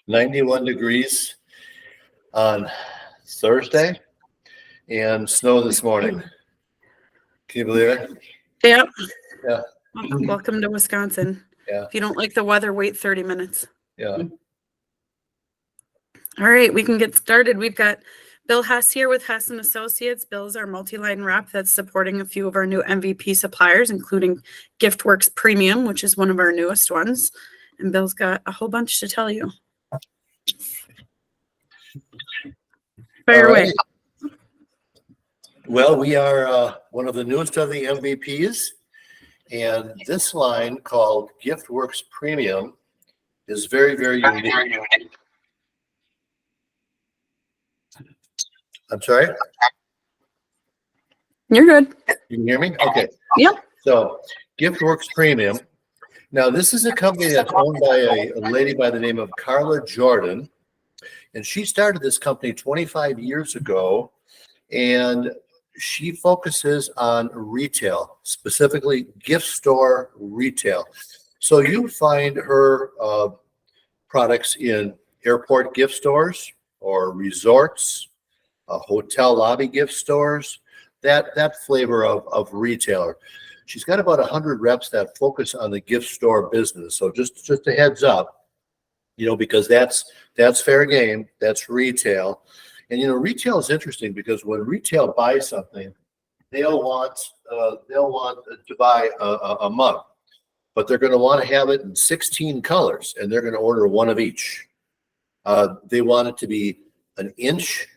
91 degrees on Thursday and snow this morning. Can you believe it? Yep. Yeah. Welcome to Wisconsin. Yeah. If you don't like the weather, wait 30 minutes. Yeah. All right, we can get started. We've got Bill Hess here with Hess and Associates. Bill is our multi-line rep that's supporting a few of our new MVP suppliers, including GiftWorks Premium, which is one of our newest ones. And Bill's got a whole bunch to tell you. Fire away. Well, we are one of the newest of the MVPs, and this line called GiftWorks Premium is very, very unique. I'm sorry? You're good. You can hear me? Okay. Yep. So GiftWorks Premium. Now, this is a company that's owned by a lady by the name of Carla Jordan, and she started this company 25 years ago, and she focuses on retail, specifically gift store retail. So you find her products in airport gift stores or resorts, hotel lobby gift stores, that flavor of retailer. She's got about 100 reps that focus on the gift store business. So just a heads up, because that's fair game, that's retail. And retail is interesting because when retail buys something, they'll want to buy a mug, but they're going to want to have it in 16 colors, and they're going to order one of each. They want it to be an inch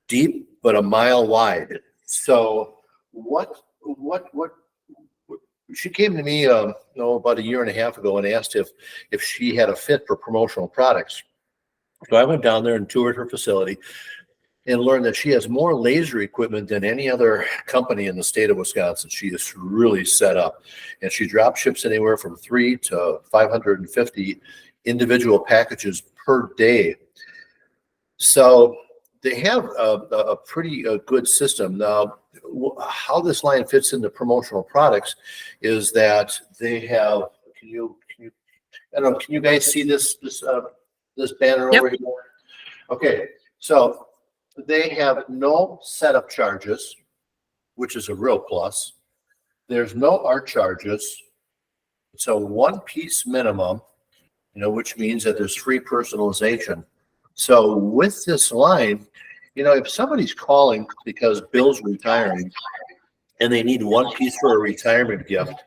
deep but a mile wide. So what she came to me about a year and a half ago and asked if she had a fit for promotional products. So I went down there and toured her facility and learned that she has more laser equipment than any other company in the state of Wisconsin. She is really set up, and she drop ships anywhere from 3 to 550 individual packages per day. So they have a pretty good system. Now, how this line fits into promotional products is that they have, can you guys see this banner over here? Okay, so they have no setup charges, which is a real plus. There's no art charges. It's a one-piece minimum, which means that there's free personalization. So with this line, if somebody's calling because Bill's retiring and they need one piece for a retirement gift,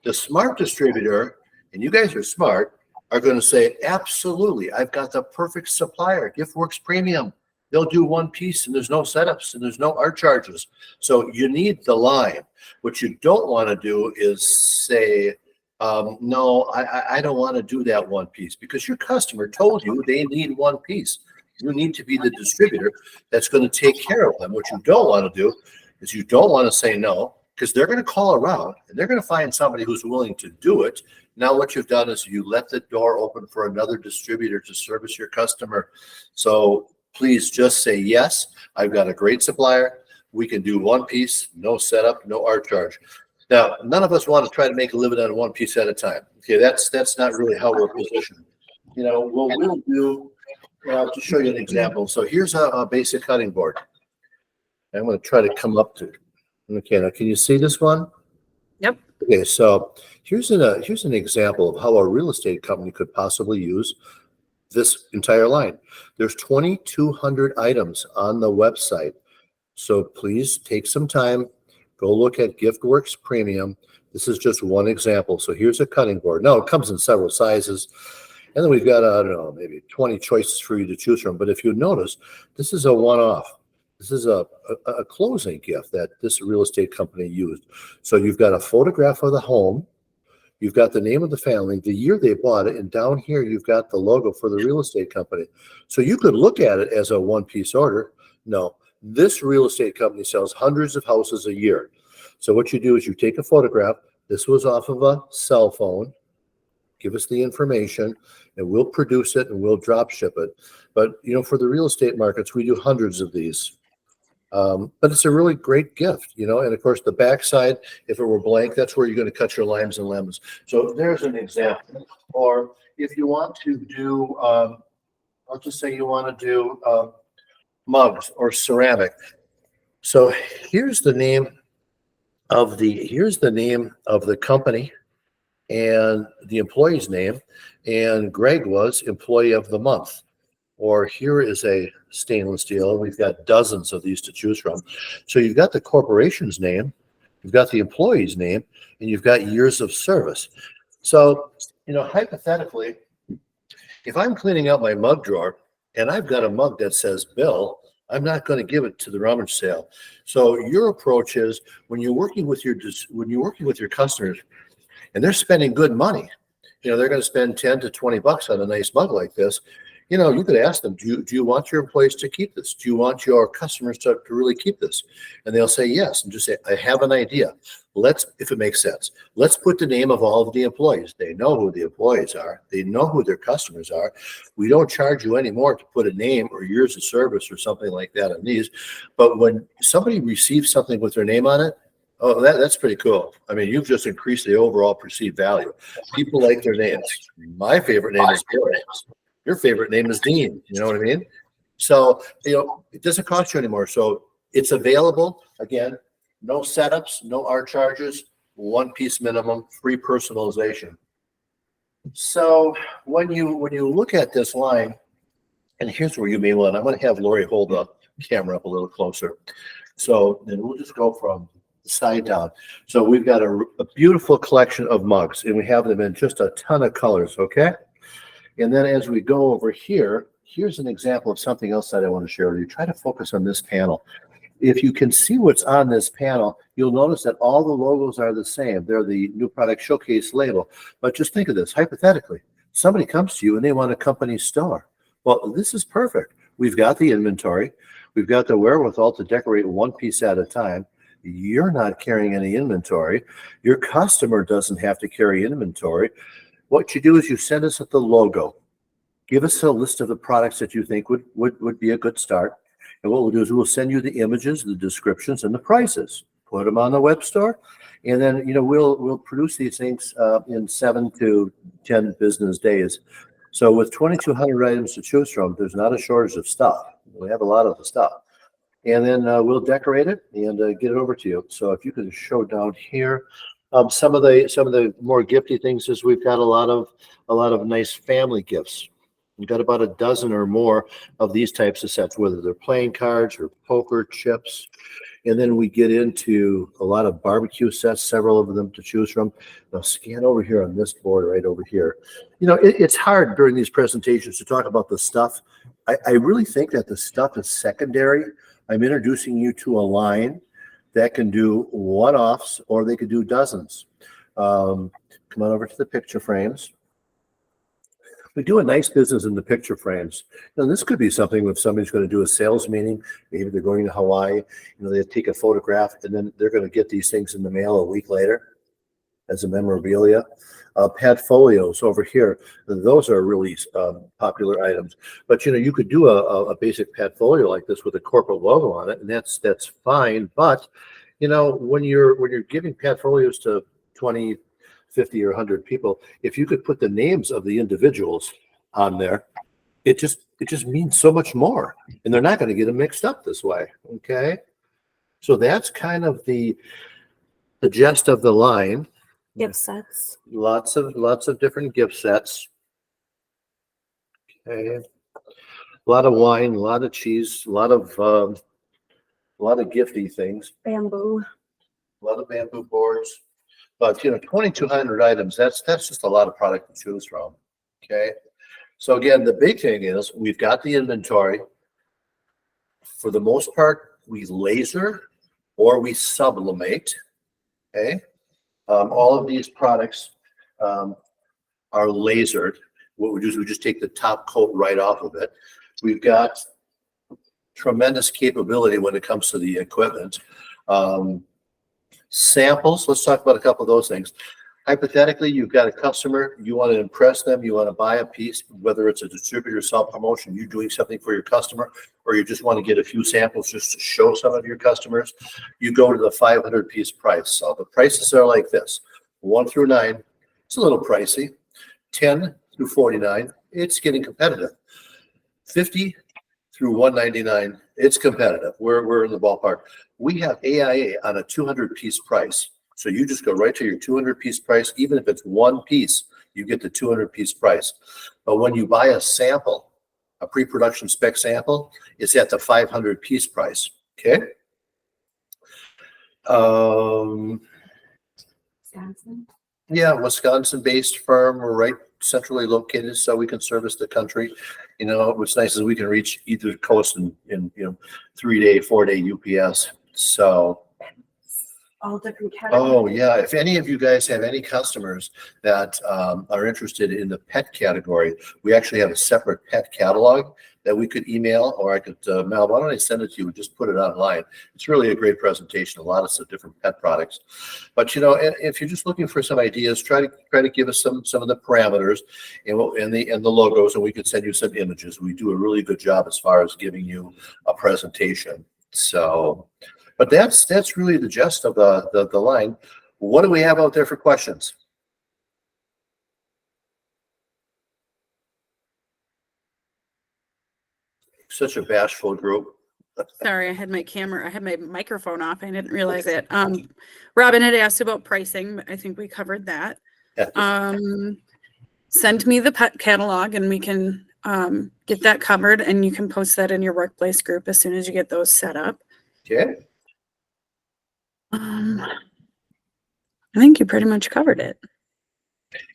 the smart distributor, and you guys are smart, are going to say, absolutely, I've got the perfect supplier, GiftWorks Premium. They'll do one piece and there's no setups and there's no art charges. So you need the line. What you don't want to do is say, no, I don't want to do that one piece, because your customer told you they need one piece. You need to be the distributor that's going to take care of them. What you don't want to do is you don't want to say no, because they're going to call around and they're going to find somebody who's willing to do it. Now what you've done is you let the door open for another distributor to service your customer. So please just say, yes, I've got a great supplier. We can do one piece, no setup, no art charge. Now, none of us want to try to make a living on one piece at a time. Okay, that's not really how we're positioned. What we'll do, to show you an example. So here's a basic cutting board. I'm going to try to come up to. Okay, now can you see this one? Yep. Okay, so here's an example of how a real estate company could possibly use this entire line. There's 2,200 items on the website. So please take some time. Go look at GiftWorks Premium. This is just one example. So here's a cutting board. Now, it comes in several sizes. And then we've got, I don't know, maybe 20 choices for you to choose from. But if you notice, this is a one-off. This is a closing gift that this real estate company used. So you've got a photograph of the home. You've got the name of the family, the year they bought it, and down here you've got the logo for the real estate company. So you could look at it as a one-piece order. No. This real estate company sells hundreds of houses a year. So what you do is you take a photograph. This was off of a cell phone. Give us the information, and we'll produce it and we'll drop ship it. But, for the real estate markets, we do hundreds of these. But it's a really great gift, and of course the backside, if it were blank, that's where you're going to cut your limes and lemons. So there's an example. Or, if you want to do, let's just say you want to do mugs or ceramic. So here's the name of the company and the employee's name, and Greg was employee of the month. Or here is a stainless steel. We've got dozens of these to choose from. So you've got the corporation's name, you've got the employee's name, and you've got years of service. So, hypothetically, if I'm cleaning out my mug drawer and I've got a mug that says Bill, I'm not going to give it to the rummage sale. So your approach is when you're working with your customers and they're spending good money, they're going to spend 10 to 20 bucks on a nice mug like this. You could ask them, do you want your employees to keep this? Do you want your customers to really keep this? And they'll say yes. And just say, I have an idea. If it makes sense, let's put the name of all of the employees. They know who the employees are. They know who their customers are. We don't charge you anymore to put a name or years of service or something like that on these. But when somebody receives something with their name on it, oh, that's pretty cool. I mean, you've just increased the overall perceived value. People like their names. My favorite name is Bill. Your favorite name is Dean. You know what I mean? So, it doesn't cost you anymore. So it's available. Again, no setups, no art charges, one piece minimum, free personalization. So when you look at this line, and here's where you may want, I'm going to have Lori hold the camera up a little closer. So then we'll just go from the side down. So we've got a beautiful collection of mugs, and we have them in just a ton of colors. Okay. And then as we go over here, here's an example of something else that I want to share with you. Try to focus on this panel. If you can see what's on this panel, you'll notice that all the logos are the same. They're the new product showcase label. But just think of this, hypothetically, somebody comes to you and they want a company store. Well, this is perfect. We've got the inventory. We've got the wherewithal to decorate one piece at a time. You're not carrying any inventory. Your customer doesn't have to carry inventory. What you do is you send us the logo. Give us a list of the products that you think would be a good start. And what we'll do is we'll send you the images, the descriptions, and the prices. Put them on the web store. And then, we'll produce these things in 7 to 10 business days. So with 2,200 items to choose from, there's not a shortage of stuff. We have a lot of the stuff. And then we'll decorate it and get it over to you. So if you could show down here, some of the more gifty things is we've got a lot of nice family gifts. We've got about a dozen or more of these types of sets, whether they're playing cards or poker chips. And then we get into a lot of barbecue sets, several of them to choose from. Now scan over here on this board right over here. It's hard during these presentations to talk about the stuff. I really think that the stuff is secondary. I'm introducing you to a line that can do one-offs, or they could do dozens. Come on over to the picture frames. We do a nice business in the picture frames. This could be something if somebody's going to do a sales meeting, maybe they're going to Hawaii, they take a photograph and then they're going to get these things in the mail a week later as a memorabilia. Padfolios over here, those are really popular items. But you could do a basic padfolio like this with a corporate logo on it, and that's fine. But when you're giving padfolios to 20, 50 or 100 people, if you could put the names of the individuals on there, it just means so much more, and they're not going to get them mixed up this way. Okay, so that's kind of the gist of the line. Gift sets. Lots of different gift sets. Okay, a lot of wine, a lot of cheese, a lot of gifty things. Bamboo. A lot of bamboo boards. But 2,200 items, that's just a lot of product to choose from. Okay. So again, the big thing is we've got the inventory. For the most part, we laser or we sublimate. Okay. All of these products are lasered. What we do is we just take the top coat right off of it. We've got tremendous capability when it comes to the equipment. Samples, let's talk about a couple of those things. Hypothetically, you've got a customer, you want to impress them, you want to buy a piece, whether it's a distributor self-promotion, you're doing something for your customer, or you just want to get a few samples just to show some of your customers, you go to the 500 piece price. So the prices are like this: 1 through 9, it's a little pricey. 10 through 49, it's getting competitive. 50 through 199, it's competitive. We're in the ballpark. We have AIA on a 200-piece price. So you just go right to your 200-piece price. Even if it's one piece, you get the 200-piece price. But when you buy a sample, a pre-production spec sample, it's at the 500-piece price. Okay. Wisconsin. Yeah, Wisconsin-based firm. We're right centrally located, so we can service the country. You know, what's nice is we can reach either coast in 3-day, 4-day UPS. So All different categories. oh yeah, if any of you guys have any customers that are interested in the pet category, we actually have a separate pet catalog that we could email, or I could, Mel, why don't I send it to you and just put it online? It's really a great presentation, a lot of different pet products. But you know, if you're just looking for some ideas, try to give us some of the parameters and the logos, and we could send you some images. We do a really good job as far as giving you a presentation. So, but that's really the gist of the line. What do we have out there for questions? Such a bashful group. Sorry, I had my microphone off. I didn't realize it. Robin had asked about pricing, but I think we covered that. Send me the pet catalog and we can get that covered, and you can post that in your workplace group as soon as you get those set up. Okay. I think you pretty much covered it.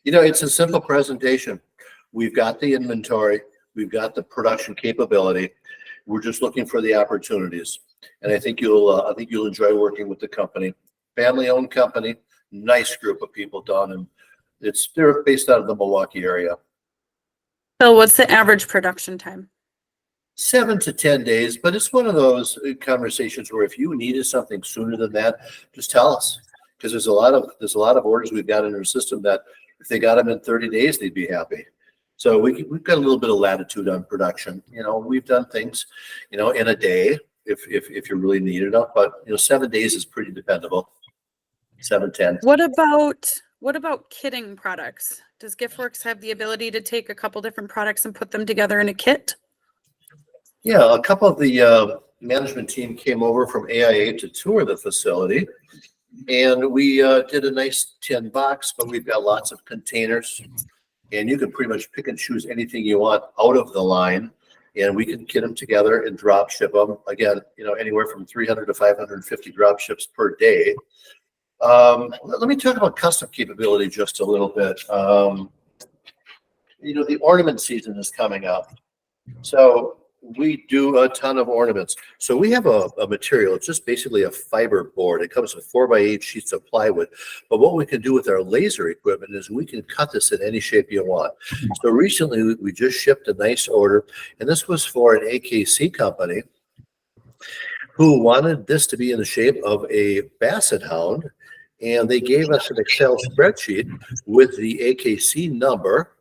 You know, it's a simple presentation. We've got the inventory, we've got the production capability. We're just looking for the opportunities, and I think you'll enjoy working with the company. Family-owned company, nice group of people, Don, and they're based out of the Milwaukee area. So, what's the average production time? 7 to 10 days, but it's one of those conversations where if you needed something sooner than that, just tell us, because there's a lot of orders we've got in our system that if they got them in 30 days, they'd be happy. So we've got a little bit of latitude on production. You know, we've done things, you know, in a day if you really need it up, but you know, 7 days is pretty dependable. 7, 10. What about kitting products? Does GiftWorks have the ability to take a couple different products and put them together in a kit? Yeah, a couple of the management team came over from AIA to tour the facility, and we did a nice tin box, but we've got lots of containers, and you can pretty much pick and choose anything you want out of the line, and we can kit them together and drop ship them. Again, you know, anywhere from 300 to 550 drop ships per day. Let me talk about custom capability just a little bit. You know, the ornament season is coming up, so we do a ton of ornaments. So we have a material, it's just basically a fiber board. It comes with 4x8 sheets of plywood. But what we can do with our laser equipment is we can cut this in any shape you want. So recently we just shipped a nice order, and this was for an AKC company who wanted this to be in the shape of a basset hound. And they gave us an Excel spreadsheet with the AKC number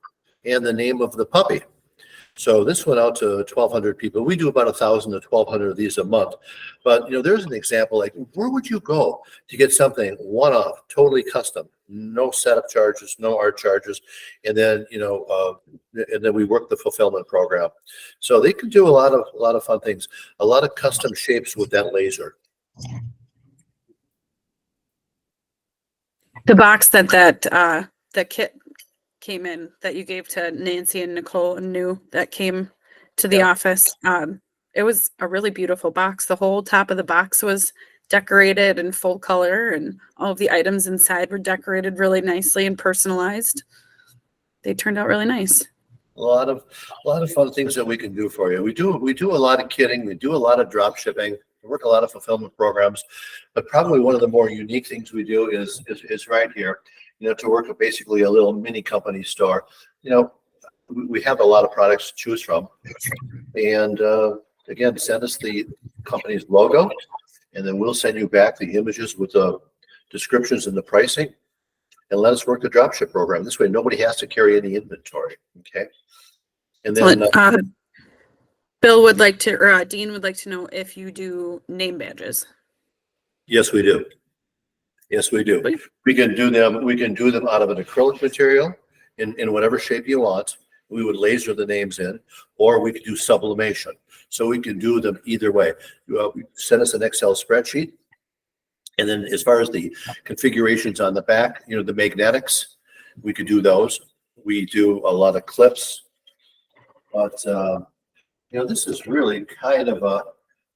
and the name of the puppy. So this went out to 1,200 people. We do about 1,000 to 1,200 of these a month. But, you know, there's an example, like, where would you go to get something one-off, totally custom, no setup charges, no art charges, and then, you know, and then we work the fulfillment program. So they can do a lot of fun things, a lot of custom shapes with that laser. The box that kit came in that you gave to Nancy and Nicole and New that came to the office. It was a really beautiful box. The whole top of the box was decorated in full color, and all of the items inside were decorated really nicely and personalized. They turned out really nice. A lot of fun things that we can do for you. We do a lot of kitting. We do a lot of drop shipping. We work a lot of fulfillment programs, but probably one of the more unique things we do is right here. You know, to work at basically a little mini company store. You know, we have a lot of products to choose from, and again, send us the company's logo, and then we'll send you back the images with the descriptions and the pricing, and let us work the dropship program. This way, nobody has to carry any inventory. Okay, and then Bill would like to, or Dean would like to know if you do name badges. Yes, we do. Yes, we do. We can do them. We can do them out of an acrylic material, in whatever shape you want. We would laser the names in, or we could do sublimation. So we can do them either way. Send us an Excel spreadsheet. And then as far as the configurations on the back, the magnetics, we could do those. We do a lot of clips, but this is really kind of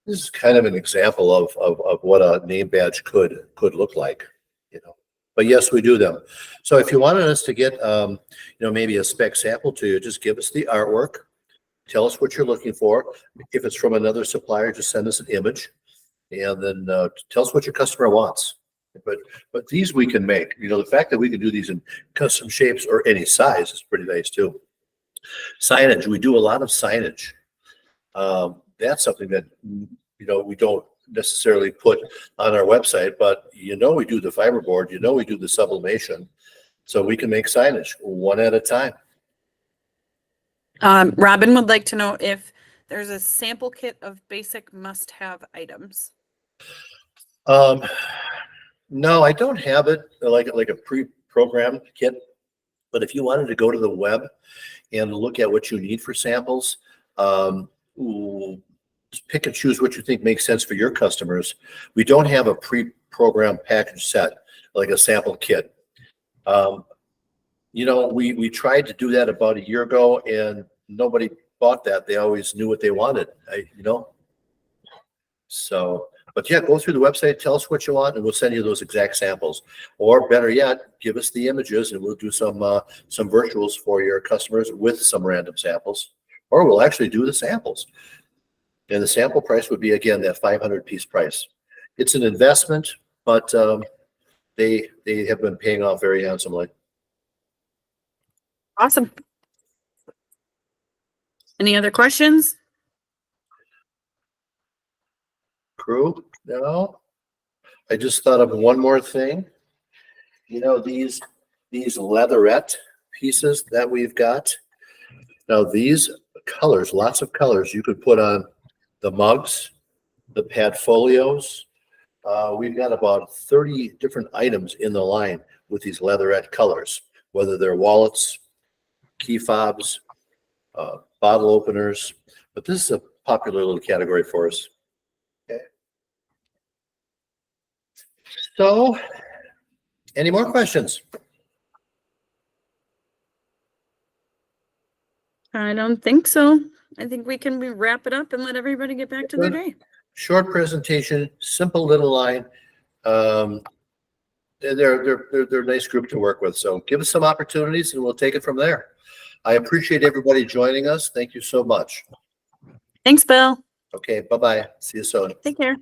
an example of what a name badge could look like, But yes, we do them. So if you wanted us to get, maybe a spec sample to you, just give us the artwork. Tell us what you're looking for. If it's from another supplier, just send us an image, and then tell us what your customer wants. But these we can make. The fact that we can do these in custom shapes or any size is pretty nice too. Signage, we do a lot of signage. That's something that we don't necessarily put on our website, but we do the fiberboard, we do the sublimation, so we can make signage one at a time. Robin would like to know if there's a sample kit of basic must-have items. No, I don't have it like a pre-programmed kit, but if you wanted to go to the web and look at what you need for samples, just pick and choose what you think makes sense for your customers. We don't have a pre-programmed package set like a sample kit. We tried to do that about a year ago, and nobody bought that. They always knew what they wanted, So, but yeah, go through the website, tell us what you want, and we'll send you those exact samples. Or better yet, give us the images, and we'll do some virtuals for your customers with some random samples. Or we'll actually do the samples. And the sample price would be, again, that 500 piece price. It's an investment, but they have been paying off very handsomely. Awesome. Any other questions? Crew? No. I just thought of one more thing. These leatherette pieces that we've got. Now these colors, lots of colors you could put on the mugs, the pad folios. We've got about 30 different items in the line with these leatherette colors, whether they're wallets, key fobs, bottle openers, but this is a popular little category for us. Okay. So, any more questions? I don't think so. I think we can wrap it up and let everybody get back to their day. Short presentation, simple little line. They're a nice group to work with. So give us some opportunities and we'll take it from there. I appreciate everybody joining us. Thank you so much. Thanks, Bill. Okay, bye-bye. See you soon. Take care.